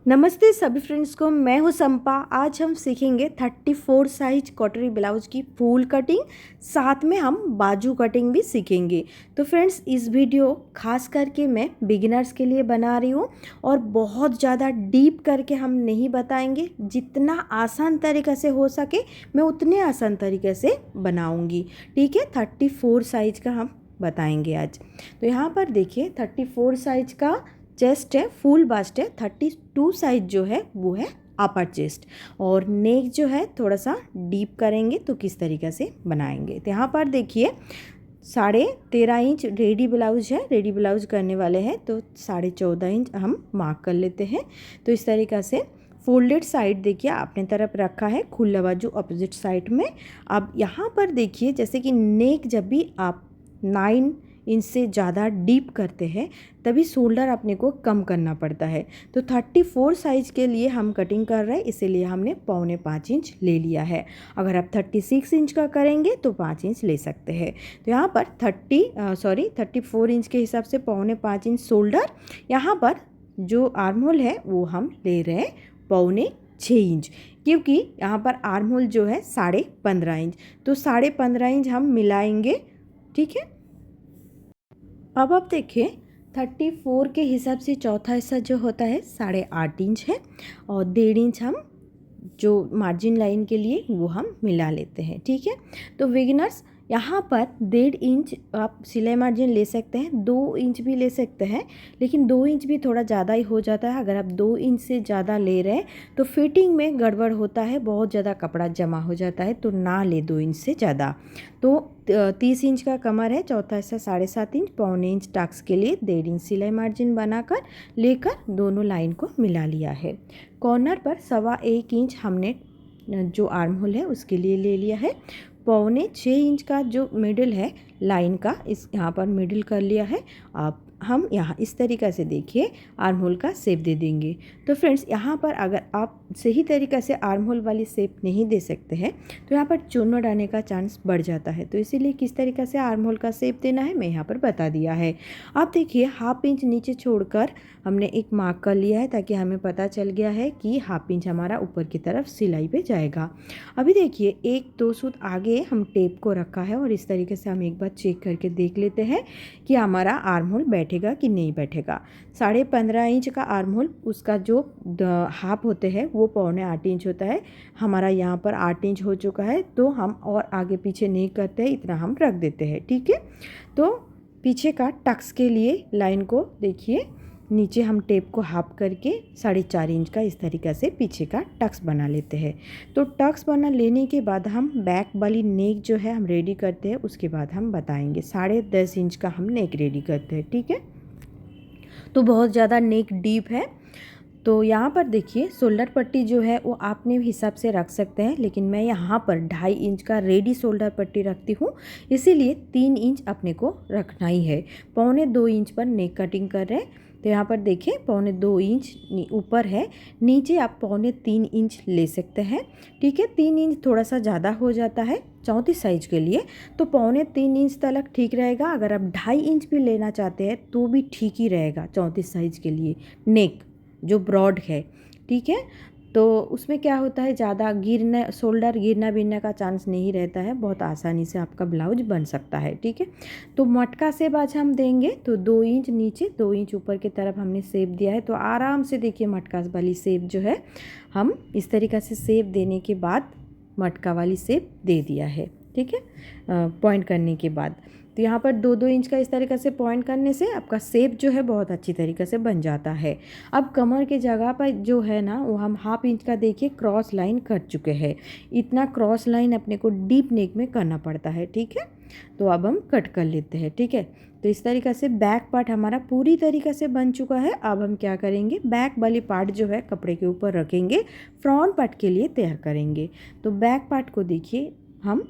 नमस्ते सभी फ्रेंड्स को, मैं हूं संपा। आज हम सीखेंगे 34 साइज कटोरी ब्लाउज की फुल कटिंग, साथ में हम बाजू कटिंग भी सीखेंगे। तो फ्रेंड्स, इस वीडियो खास करके मैं बिगिनर्स के लिए बना रही हूं और बहुत ज़्यादा डीप करके हम नहीं बताएंगे। जितना आसान तरीक़े से हो सके मैं उतने आसान तरीके से बनाऊँगी। ठीक है, 34 साइज का हम बताएंगे आज। तो यहाँ पर देखिए 34 साइज का चेस्ट है, फुल बास्ट है। 32 साइज जो है वो है अपर चेस्ट, और नेक जो है थोड़ा सा डीप करेंगे। तो किस तरीके से बनाएंगे, तो यहाँ पर देखिए 13.5 इंच रेडी ब्लाउज है। रेडी ब्लाउज करने वाले हैं तो 14.5 इंच हम मार्क कर लेते हैं। तो इस तरीक़ा से फोल्डेड साइड देखिए अपने तरफ रखा है, खुला बाजू अपोजिट साइड में। अब यहाँ पर देखिए जैसे कि नेक जब भी आप 9 इंच से ज़्यादा डीप करते हैं तभी शोल्डर अपने को कम करना पड़ता है। तो 34 साइज के लिए हम कटिंग कर रहे हैं, इसीलिए हमने 4.25 इंच ले लिया है। अगर आप 36 इंच का करेंगे तो 5 इंच ले सकते हैं। तो यहाँ पर 34 इंच के हिसाब से 4.25 इंच शोल्डर। यहाँ पर जो आर्म होल है वो हम ले रहे हैं 5.5 इंच, क्योंकि यहाँ पर आर्म होल जो है 15.5 इंच। तो 15.5 इंच हम मिलाएंगे। ठीक है, अब आप देखिए 34 के हिसाब से चौथा हिस्सा जो होता है 8.5 इंच है, और 1.5 इंच हम जो मार्जिन लाइन के लिए वो हम मिला लेते हैं। ठीक है, तो बिगिनर्स यहाँ पर 1.5 इंच आप सिलाई मार्जिन ले सकते हैं, 2 इंच भी ले सकते हैं, लेकिन 2 इंच भी थोड़ा ज़्यादा ही हो जाता है। अगर आप 2 इंच से ज़्यादा ले रहे हैं तो फिटिंग में गड़बड़ होता है, बहुत ज़्यादा कपड़ा जमा हो जाता है, तो ना ले 2 इंच से ज़्यादा। तो 30 इंच का कमर है, चौथा हिस्सा 7.5 इंच, 1.25 इंच टक्स के लिए 1.5 इंच सिलाई मार्जिन बनाकर लेकर दोनों लाइन को मिला लिया है। कॉर्नर पर 1.25 इंच हमने जो आर्म होल है उसके लिए ले लिया है। 6.25 इंच का जो मिडिल है लाइन का, इस यहाँ पर मिडिल कर लिया है। आप हम यहाँ इस तरीक़ा से देखिए आर्म होल का शेप दे देंगे। तो फ्रेंड्स, यहाँ पर अगर आप सही तरीक़े से आर्म होल वाली शेप नहीं दे सकते हैं तो यहाँ पर चुन्नट आने का चांस बढ़ जाता है। तो इसीलिए किस तरीक़े से आर्म होल का शेप देना है मैं यहाँ पर बता दिया है। आप देखिए 1/2 इंच नीचे छोड़कर हमने एक मार्क कर लिया है, ताकि हमें पता चल गया है कि 1/2 इंच हमारा ऊपर की तरफ सिलाई पे जाएगा। अभी देखिए 1-2 सूत आगे हम टेप को रखा है, और इस तरीके से हम एक बार चेक करके देख लेते हैं कि हमारा आर्म होल बैठेगा कि नहीं बैठेगा। 15.5 इंच का आर्म होल, उसका जो हाफ होते हैं वो 7.25 इंच होता है। हमारा यहाँ पर 8 इंच हो चुका है, तो हम और आगे पीछे नहीं करते हैं, इतना हम रख देते हैं। ठीक है, तो पीछे का टक्स के लिए लाइन को देखिए, नीचे हम टेप को हाफ करके 4.5 इंच का इस तरीक़े से पीछे का टक्स बना लेते हैं। तो टक्स बना लेने के बाद हम बैक वाली नेक जो है हम रेडी करते हैं, उसके बाद हम बताएंगे। 10.5 इंच का हम नेक रेडी करते हैं। ठीक है, तो बहुत ज़्यादा नेक डीप है। तो यहाँ पर देखिए शोल्डर पट्टी जो है वो आपने हिसाब से रख सकते हैं, लेकिन मैं यहाँ पर 2.5 इंच का रेडी शोल्डर पट्टी रखती हूँ, इसीलिए 3 इंच अपने को रखना ही है। 1.25 इंच पर नेक कटिंग कर रहे हैं। तो यहाँ पर देखिए 1.25 इंच ऊपर है, नीचे आप 3.25 इंच ले सकते हैं। ठीक है, 3 इंच थोड़ा सा ज़्यादा हो जाता है 34 साइज के लिए, तो 3.25 इंच तक ठीक रहेगा। अगर आप 2.5 इंच भी लेना चाहते हैं तो भी ठीक ही रहेगा 34 साइज के लिए। नेक जो ब्रॉड है, ठीक है, तो उसमें क्या होता है, ज़्यादा गिरना शोल्डर गिरना बिरने का चांस नहीं रहता है, बहुत आसानी से आपका ब्लाउज बन सकता है। ठीक है, तो मटका सेप आज हम देंगे। तो 2 इंच नीचे 2 इंच ऊपर की तरफ हमने सेप दिया है। तो आराम से देखिए मटका वाली सेप जो है हम इस तरीक़े से सेप देने के बाद मटका वाली सेप दे दिया है। ठीक है, पॉइंट करने के बाद तो यहाँ पर 2-2 इंच का इस तरीक़े से पॉइंट करने से आपका शेप जो है बहुत अच्छी तरीक़े से बन जाता है। अब कमर के जगह पर जो है ना वो हम 1/2 इंच का देखिए क्रॉस लाइन कर चुके हैं। इतना क्रॉस लाइन अपने को डीप नेक में करना पड़ता है। ठीक है, तो अब हम कट कर लेते हैं। ठीक है, तो इस तरीक़े से बैक पार्ट हमारा पूरी तरीक़े से बन चुका है। अब हम क्या करेंगे, बैक वाली पार्ट जो है कपड़े के ऊपर रखेंगे, फ्रंट पार्ट के लिए तैयार करेंगे। तो बैक पार्ट को देखिए हम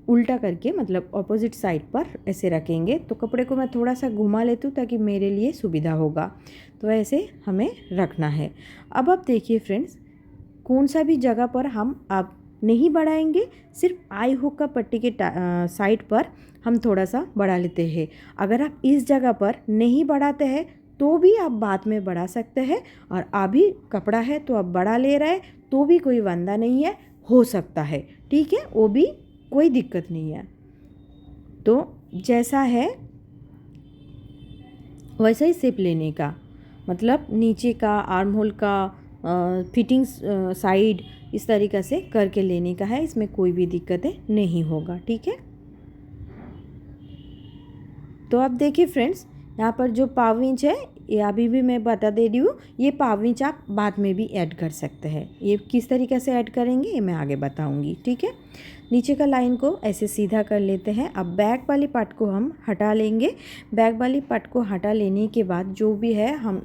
उल्टा करके, मतलब ऑपोजिट साइड पर ऐसे रखेंगे। तो कपड़े को मैं थोड़ा सा घुमा लेती हूँ ताकि मेरे लिए सुविधा होगा। तो ऐसे हमें रखना है। अब आप देखिए फ्रेंड्स, कौन सा भी जगह पर हम अब नहीं बढ़ाएंगे, सिर्फ आई हुक का पट्टी के साइड पर हम थोड़ा सा बढ़ा लेते हैं। अगर आप इस जगह पर नहीं बढ़ाते हैं तो भी आप बाद में बढ़ा सकते हैं, और अभी कपड़ा है तो आप बड़ा ले रहे हैं तो भी कोई वांदा नहीं है, हो सकता है, ठीक है, वो भी कोई दिक्कत नहीं है। तो जैसा है वैसा ही शेप लेने का, मतलब नीचे का आर्म होल का फिटिंग्स साइड इस तरीक़े से करके लेने का है, इसमें कोई भी दिक्कतें नहीं होगा, ठीक है। तो आप देखिए फ्रेंड्स, यहाँ पर जो पाव इंच है ये अभी भी मैं बता दे रही हूँ, ये पाव इंच आप बाद में भी ऐड कर सकते हैं। ये किस तरीके से ऐड करेंगे ये मैं आगे बताऊँगी, ठीक है। नीचे का लाइन को ऐसे सीधा कर लेते हैं। अब बैक वाली पार्ट को हम हटा लेंगे। बैक वाली पार्ट को हटा लेने के बाद जो भी है हम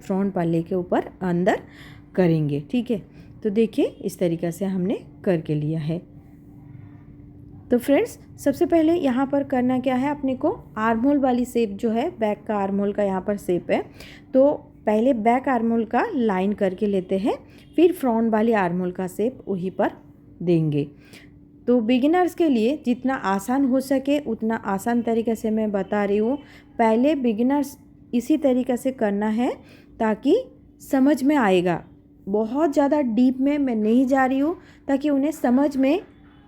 फ्रंट पल्ले के ऊपर अंदर करेंगे, ठीक है। तो देखिए इस तरीक़े से हमने करके लिया है। तो फ्रेंड्स सबसे पहले यहाँ पर करना क्या है, अपने को आर्म होल वाली शेप जो है, बैक का आर्म होल का यहाँ पर शेप है, तो पहले बैक आर्म होल का लाइन करके लेते हैं, फिर फ्रंट वाली आर्म होल का शेप वहीं पर देंगे। तो बिगिनर्स के लिए जितना आसान हो सके उतना आसान तरीके से मैं बता रही हूँ। पहले बिगिनर्स इसी तरीके से करना है ताकि समझ में आएगा। बहुत ज़्यादा डीप में मैं नहीं जा रही हूँ ताकि उन्हें समझ में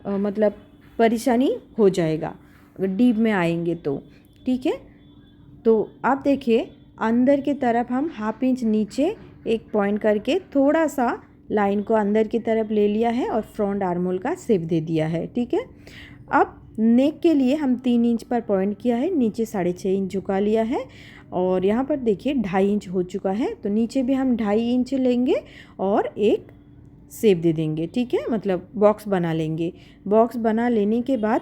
मतलब परेशानी हो जाएगा अगर डीप में आएंगे तो, ठीक है। तो आप देखिए अंदर की तरफ हम हाफ इंच नीचे एक पॉइंट करके थोड़ा सा लाइन को अंदर की तरफ ले लिया है और फ्रंट आर्म होल का शेप दे दिया है, ठीक है। अब नेक के लिए हम 3 इंच पर पॉइंट किया है, नीचे 6.5 इंच झुका लिया है, और यहाँ पर देखिए 2.5 इंच हो चुका है, तो नीचे भी हम 2.5 इंच लेंगे और एक शेप दे देंगे, ठीक है, मतलब बॉक्स बना लेंगे। बॉक्स बना लेने के बाद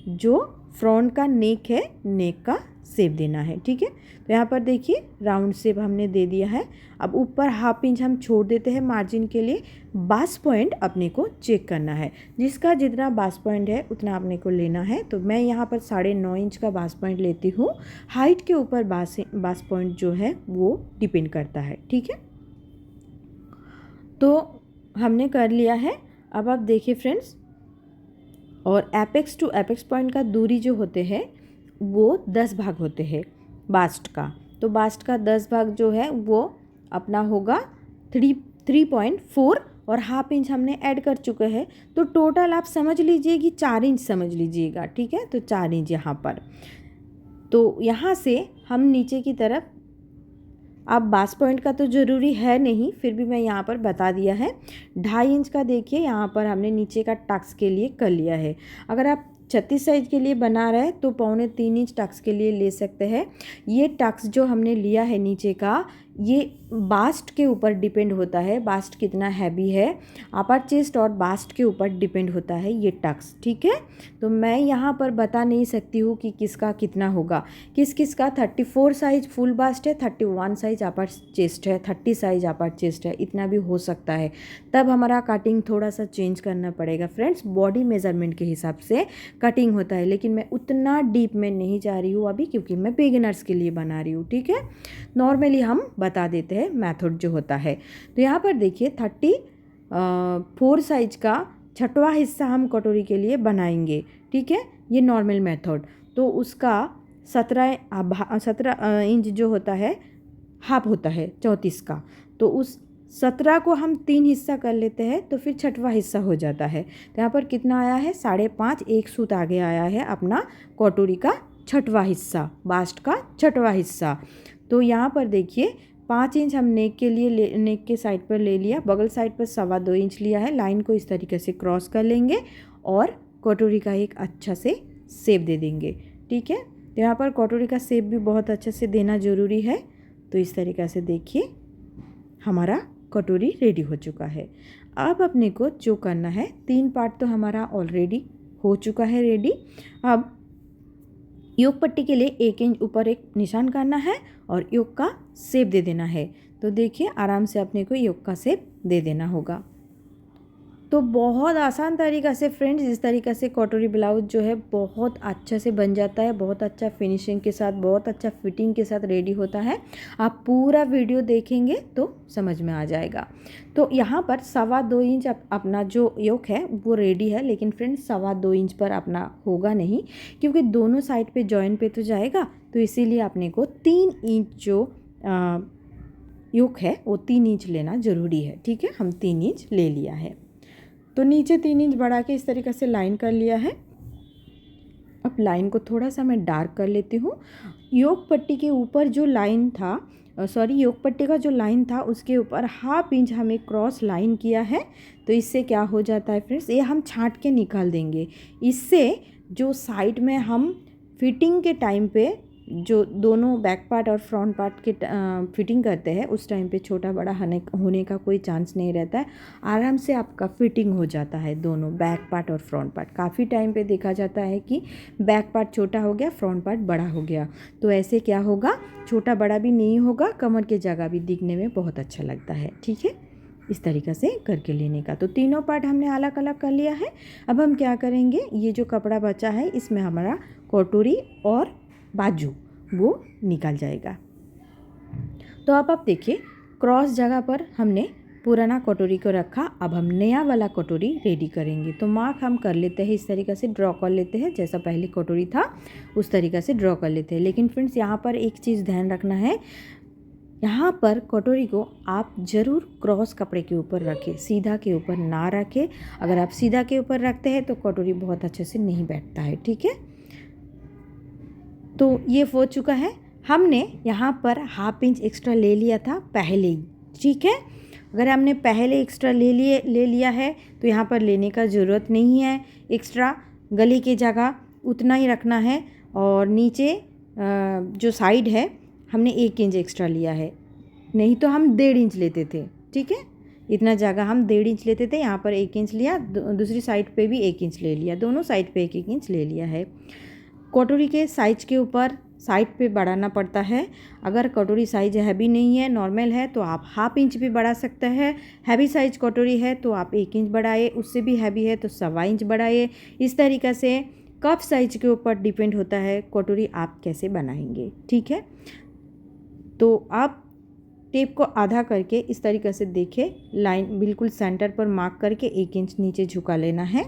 जो फ्रंट का नेक है, नेक का शेप देना है, ठीक है। तो यहाँ पर देखिए राउंड शेप हमने दे दिया है। अब ऊपर हाफ इंच हम छोड़ देते हैं मार्जिन के लिए। बास पॉइंट अपने को चेक करना है, जिसका जितना बास पॉइंट है उतना अपने को लेना है। तो मैं यहाँ पर 9.5 इंच का बास पॉइंट लेती हूँ। हाइट के ऊपर बास पॉइंट जो है वो डिपेंड करता है, ठीक है। तो हमने कर लिया है। अब आप देखिए फ्रेंड्स, और एपेक्स टू एपेक्स पॉइंट का दूरी जो होते हैं वो 10 भाग होते हैं बास्ट का। तो बास्ट का 10 भाग जो है वो अपना होगा 3.4 और हाफ इंच हमने ऐड कर चुके हैं। तो टोटल आप समझ लीजिए कि 4 इंच समझ लीजिएगा, ठीक है। तो 4 इंच यहाँ पर। तो यहाँ से हम नीचे की तरफ, अब बास पॉइंट का तो ज़रूरी है नहीं, फिर भी मैं यहाँ पर बता दिया है। 2.5 इंच का देखिए यहाँ पर हमने नीचे का टक्स के लिए कर लिया है। अगर आप 36 साइज के लिए बना रहे हैं तो 3.25 इंच टक्स के लिए ले सकते हैं। ये टक्स जो हमने लिया है नीचे का, ये बास्ट के ऊपर डिपेंड होता है, बास्ट कितना हैवी है, अपर चेस्ट और बास्ट के ऊपर डिपेंड होता है ये टक्स, ठीक है। तो मैं यहाँ पर बता नहीं सकती हूँ कि किसका कितना होगा। किस किस का 34 साइज फुल बास्ट है, 31 साइज अपर चेस्ट है, 30 साइज अपर चेस्ट है, इतना भी हो सकता है। तब हमारा कटिंग थोड़ा सा चेंज करना पड़ेगा फ्रेंड्स। बॉडी मेजरमेंट के हिसाब से कटिंग होता है, लेकिन मैं उतना डीप में नहीं जा रही हूँ अभी, क्योंकि मैं बिगिनर्स के लिए बना रही हूँ, ठीक है। नॉर्मली हम बता देते हैं मेथड जो होता है। तो यहाँ पर देखिए 34 साइज का 6वां हिस्सा हम कटोरी के लिए बनाएंगे, ठीक है। ये नॉर्मल मेथड। तो उसका 17 इंच जो होता है हाफ होता है 34 का। तो उस 17 को हम 3 हिस्सा कर लेते हैं तो फिर 6वां हिस्सा हो जाता है। तो यहाँ पर कितना आया है 5.5, एक सूत आगे आया है अपना कटोरी का 6वां हिस्सा, बास्ट का 6वां हिस्सा। तो यहाँ पर देखिए 5 इंच हम नेक के लिए नेक के साइड पर ले लिया, बगल साइड पर 2.25 इंच लिया है। लाइन को इस तरीके से क्रॉस कर लेंगे और कटोरी का एक अच्छा से शेप दे देंगे, ठीक है। तो यहाँ पर कटोरी का शेप भी बहुत अच्छे से देना ज़रूरी है। तो इस तरीक़े से देखिए हमारा कटोरी रेडी हो चुका है। अब अपने को जो करना है, 3 पार्ट तो हमारा ऑलरेडी हो चुका है रेडी। अब योक पट्टी के लिए 1 इंच ऊपर एक निशान करना है और योक का शेप दे देना है। तो देखिए आराम से अपने को योक का शेप दे देना होगा। तो बहुत आसान तरीक़ा से फ्रेंड्स इस तरीक़े से कटोरी ब्लाउज जो है बहुत अच्छा से बन जाता है, बहुत अच्छा फिनिशिंग के साथ, बहुत अच्छा फिटिंग के साथ रेडी होता है। आप पूरा वीडियो देखेंगे तो समझ में आ जाएगा। तो यहाँ पर 2.25 इंच अपना जो योक है वो रेडी है, लेकिन फ्रेंड्स 2.25 इंच पर अपना होगा नहीं, क्योंकि दोनों साइड पे जॉइंट पे तो जाएगा। तो इसीलिए अपने को 3 इंच जो योक है वो 3 इंच लेना ज़रूरी है। ठीक है, हम 3 इंच ले लिया है। तो नीचे 3 इंच बढ़ा के इस तरीके से लाइन कर लिया है। अब लाइन को थोड़ा सा मैं डार्क कर लेती हूँ। योक पट्टी के ऊपर जो लाइन था, योक पट्टी का जो लाइन था उसके ऊपर ½ इंच हमें क्रॉस लाइन किया है। तो इससे क्या हो जाता है फ्रेंड्स, ये हम छांट के निकाल देंगे। इससे जो साइड में हम फिटिंग के टाइम पे जो दोनों बैक पार्ट और फ्रंट पार्ट के फिटिंग करते हैं उस टाइम पे छोटा बड़ा होने का कोई चांस नहीं रहता है। आराम से आपका फिटिंग हो जाता है दोनों बैक पार्ट और फ्रंट पार्ट। काफ़ी टाइम पे देखा जाता है कि बैक पार्ट छोटा हो गया, फ्रंट पार्ट बड़ा हो गया। तो ऐसे क्या होगा, छोटा बड़ा भी नहीं होगा, कमर की जगह भी दिखने में बहुत अच्छा लगता है। ठीक है, इस तरीक़े से करके लेने का। तो तीनों पार्ट हमने अलग अलग कर लिया है। अब हम क्या करेंगे, ये जो कपड़ा बचा है इसमें हमारा कटोरी और बाजू वो निकल जाएगा। तो अब आप देखिए, क्रॉस जगह पर हमने पुराना कटोरी को रखा। अब हम नया वाला कटोरी रेडी करेंगे। तो मार्क हम कर लेते हैं, इस तरीक़े से ड्रॉ कर लेते हैं। जैसा पहले कटोरी था उस तरीक़े से ड्रॉ कर लेते हैं। लेकिन फ्रेंड्स यहाँ पर एक चीज़ ध्यान रखना है, यहाँ पर कटोरी को आप ज़रूर क्रॉस कपड़े के ऊपर रखें, सीधा के ऊपर ना रखें। अगर आप सीधा के ऊपर रखते हैं तो कटोरी बहुत अच्छे से नहीं बैठता है। ठीक है, तो ये हो चुका है। हमने यहाँ पर ½ इंच एक्स्ट्रा ले लिया था पहले ही। ठीक है, अगर हमने पहले एक्स्ट्रा ले लिया है तो यहाँ पर लेने का ज़रूरत नहीं है एक्स्ट्रा। गले की जगह उतना ही रखना है। और नीचे जो साइड है हमने 1 इंच एक्स्ट्रा लिया है, नहीं तो हम 1.5 इंच लेते थे। ठीक है, इतना जगह हम 1.5 इंच लेते थे, यहाँ पर 1 इंच लिया। दूसरी साइड पे भी 1 इंच ले लिया, दोनों साइड पे 1 इंच ले लिया है। कटोरी के साइज के ऊपर साइड पे बढ़ाना पड़ता है। अगर कटोरी साइज हैवी नहीं है, नॉर्मल है, तो आप ½ इंच भी बढ़ा सकते हैं। हैवी साइज कटोरी है तो आप 1 इंच बढ़ाइए, उससे भी हैवी है तो 1.25 इंच बढ़ाइए। इस तरीक़े से कप साइज के ऊपर डिपेंड होता है कटोरी आप कैसे बनाएंगे। ठीक है, तो आप टेप को आधा करके इस तरीक़े से देखें, लाइन बिल्कुल सेंटर पर मार्क करके 1 इंच नीचे झुका लेना है।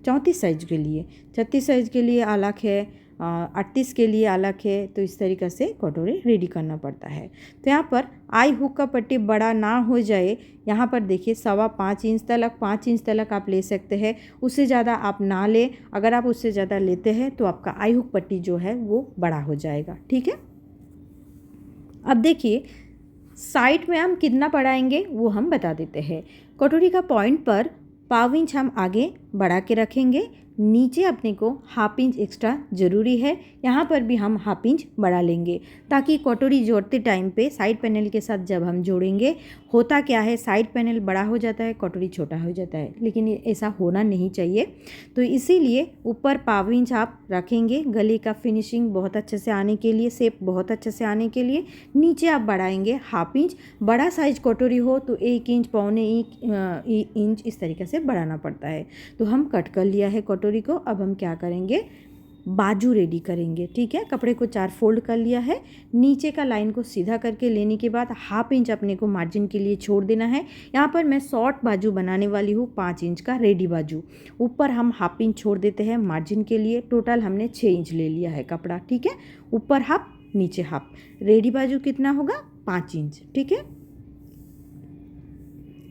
34 साइज के लिए, 36 साइज के लिए अलग है, 38 के लिए अलग है। तो इस तरीक़े से कटोरी रेडी करना पड़ता है। तो यहाँ पर आई हुक का पट्टी बड़ा ना हो जाए, यहाँ पर देखिए 5.25 इंच तक, 5 इंच तक आप ले सकते हैं। उससे ज़्यादा आप ना लें। अगर आप उससे ज़्यादा लेते हैं तो आपका आई हुक पट्टी जो है वो बड़ा हो जाएगा। ठीक है, अब देखिए साइड में हम कितना बढ़ाएंगे वो हम बता देते हैं। कटोरी का पॉइंट पर ½ इंच हम आगे बढ़ा के रखेंगे। नीचे अपने को ½ इंच एक्स्ट्रा ज़रूरी है, यहाँ पर भी हम ½ इंच बढ़ा लेंगे ताकि कटोरी जोड़ते टाइम पे साइड पैनल के साथ जब हम जोड़ेंगे, होता क्या है साइड पैनल बड़ा हो जाता है, कटोरी छोटा हो जाता है, लेकिन ऐसा होना नहीं चाहिए। तो इसीलिए ऊपर ½ इंच आप रखेंगे गले का फिनिशिंग बहुत अच्छे से आने के लिए, शेप बहुत अच्छे से आने के लिए। नीचे आप बढ़ाएंगे ½ इंच। बड़ा साइज कटोरी हो तो 1 इंच, 1.25 इंच इस तरीके से बढ़ाना पड़ता है। तो हम कट कर लिया है कटोरी को। अब हम क्या करेंगे, बाजू रेडी करेंगे। ठीक है, कपड़े को 4 फोल्ड कर लिया है। नीचे का लाइन को सीधा करके लेने के बाद ½ इंच अपने को मार्जिन के लिए छोड़ देना है। यहाँ पर मैं शॉर्ट बाजू बनाने वाली हूँ, 5 इंच का रेडी बाजू। ऊपर हम ½ इंच छोड़ देते हैं मार्जिन के लिए। टोटल हमने 6 इंच ले लिया है कपड़ा। ठीक है, ऊपर ½ नीचे ½ रेडी बाजू कितना होगा, 5 इंच। ठीक है,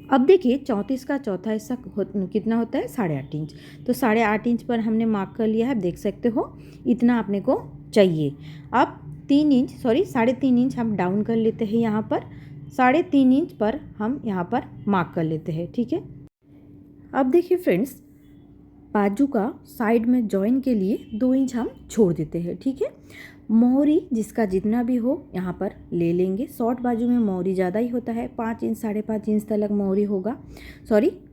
अब देखिए 34 का चौथा हिस्सा कितना होता है, 8.5 इंच। तो 8.5 इंच पर हमने मार्क कर लिया है, देख सकते हो इतना अपने को चाहिए। अब 3.5 इंच हम डाउन कर लेते हैं। यहाँ पर 3.5 इंच पर हम यहाँ पर मार्क कर लेते हैं। ठीक है, अब देखिए फ्रेंड्स, बाजू का साइड में जॉइन के लिए 2 इंच हम छोड़ देते हैं। ठीक है, मोहरी जिसका जितना भी हो यहाँ पर ले लेंगे। शॉर्ट बाजू में मोहरी ज़्यादा ही होता है, 5 इंच 5.5 इंच तक मोहरी होगा।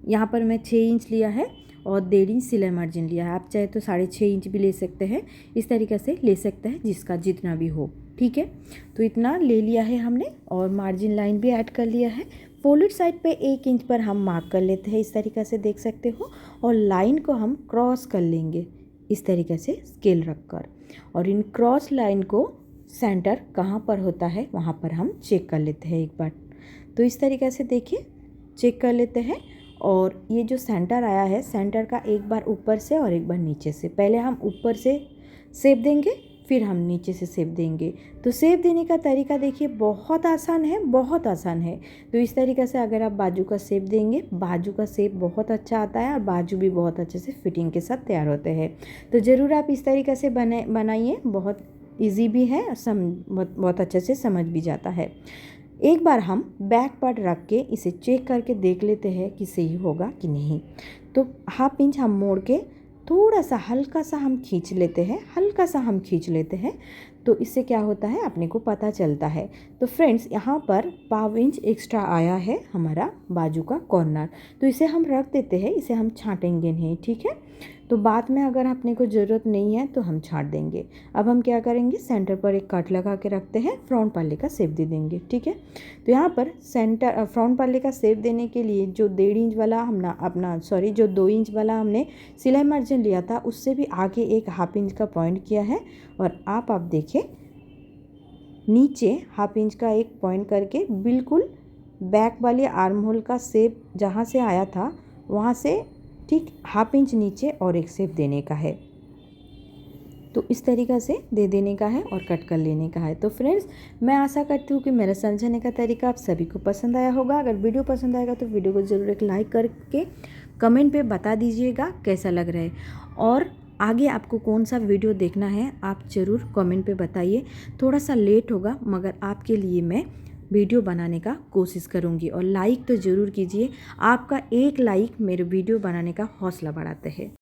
यहाँ पर मैं 6 इंच लिया है और 1.5 इंच सिलाई मार्जिन लिया है। आप चाहे तो 6.5 इंच भी ले सकते हैं, इस तरीके से ले सकते हैं जिसका जितना भी हो। ठीक है, तो इतना ले लिया है हमने और मार्जिन लाइन भी ऐड कर लिया है। फोल्डेड साइड पे 1 इंच पर हम मार्क कर लेते हैं, इस तरीके से देख सकते हो। और लाइन को हम क्रॉस कर लेंगे इस तरीके से स्केल रखकर। और इन क्रॉस लाइन को सेंटर कहाँ पर होता है वहाँ पर हम चेक कर लेते हैं एक बार। तो इस तरीके से देखिए चेक कर लेते हैं। और ये जो सेंटर आया है, सेंटर का एक बार ऊपर से और एक बार नीचे से, पहले हम ऊपर से शेप देंगे फिर हम नीचे से शेप देंगे। तो शेप देने का तरीका देखिए बहुत आसान है, बहुत आसान है। तो इस तरीक़े से अगर आप बाजू का शेप देंगे, बाजू का शेप बहुत अच्छा आता है और बाजू भी बहुत अच्छे से फिटिंग के साथ तैयार होते हैं। तो ज़रूर आप इस तरीक़े से बनाइए, बहुत ईजी भी है, बहुत अच्छे से समझ भी जाता है। एक बार हम बैक पार्ट रख के इसे चेक करके देख लेते हैं कि सही होगा कि नहीं। तो हाफ इंच हम मोड़ के थोड़ा सा हल्का सा हम खींच लेते हैं, हल्का सा हम खींच लेते हैं। तो इससे क्या होता है अपने को पता चलता है। तो फ्रेंड्स यहाँ पर 1/2 इंच एक्स्ट्रा आया है हमारा बाजू का कॉर्नर, तो इसे हम रख देते हैं, इसे हम छाँटेंगे नहीं, ठीक है। तो बाद में अगर अपने को ज़रूरत नहीं है तो हम छाँट देंगे। अब हम क्या करेंगे, सेंटर पर एक कट लगा के रखते हैं, फ्रंट पल्ले का शेप दे देंगे, ठीक है। तो यहाँ पर फ्रंट पल्ले का शेप देने के लिए जो 1.5 इंच वाला जो 2 इंच वाला हमने सिलाई मार्जिन लिया था, उससे भी आगे एक हाफ इंच का पॉइंट किया है। और आप देखें नीचे हाफ इंच का एक पॉइंट करके बिल्कुल बैक वाले आर्म होल का शेप जहाँ से आया था वहाँ से ठीक हाफ इंच नीचे और एक शेप देने का है। तो इस तरीक़ा से दे देने का है और कट कर लेने का है। तो फ्रेंड्स, मैं आशा करती हूँ कि मेरा समझाने का तरीका आप सभी को पसंद आया होगा। अगर वीडियो पसंद आएगा तो वीडियो को ज़रूर एक लाइक करके कमेंट पे बता दीजिएगा कैसा लग रहा है, और आगे आपको कौन सा वीडियो देखना है आप ज़रूर कमेंट पे बताइए। थोड़ा सा लेट होगा मगर आपके लिए मैं वीडियो बनाने का कोशिश करूँगी, और लाइक तो ज़रूर कीजिए। आपका एक लाइक मेरे वीडियो बनाने का हौसला बढ़ाते हैं।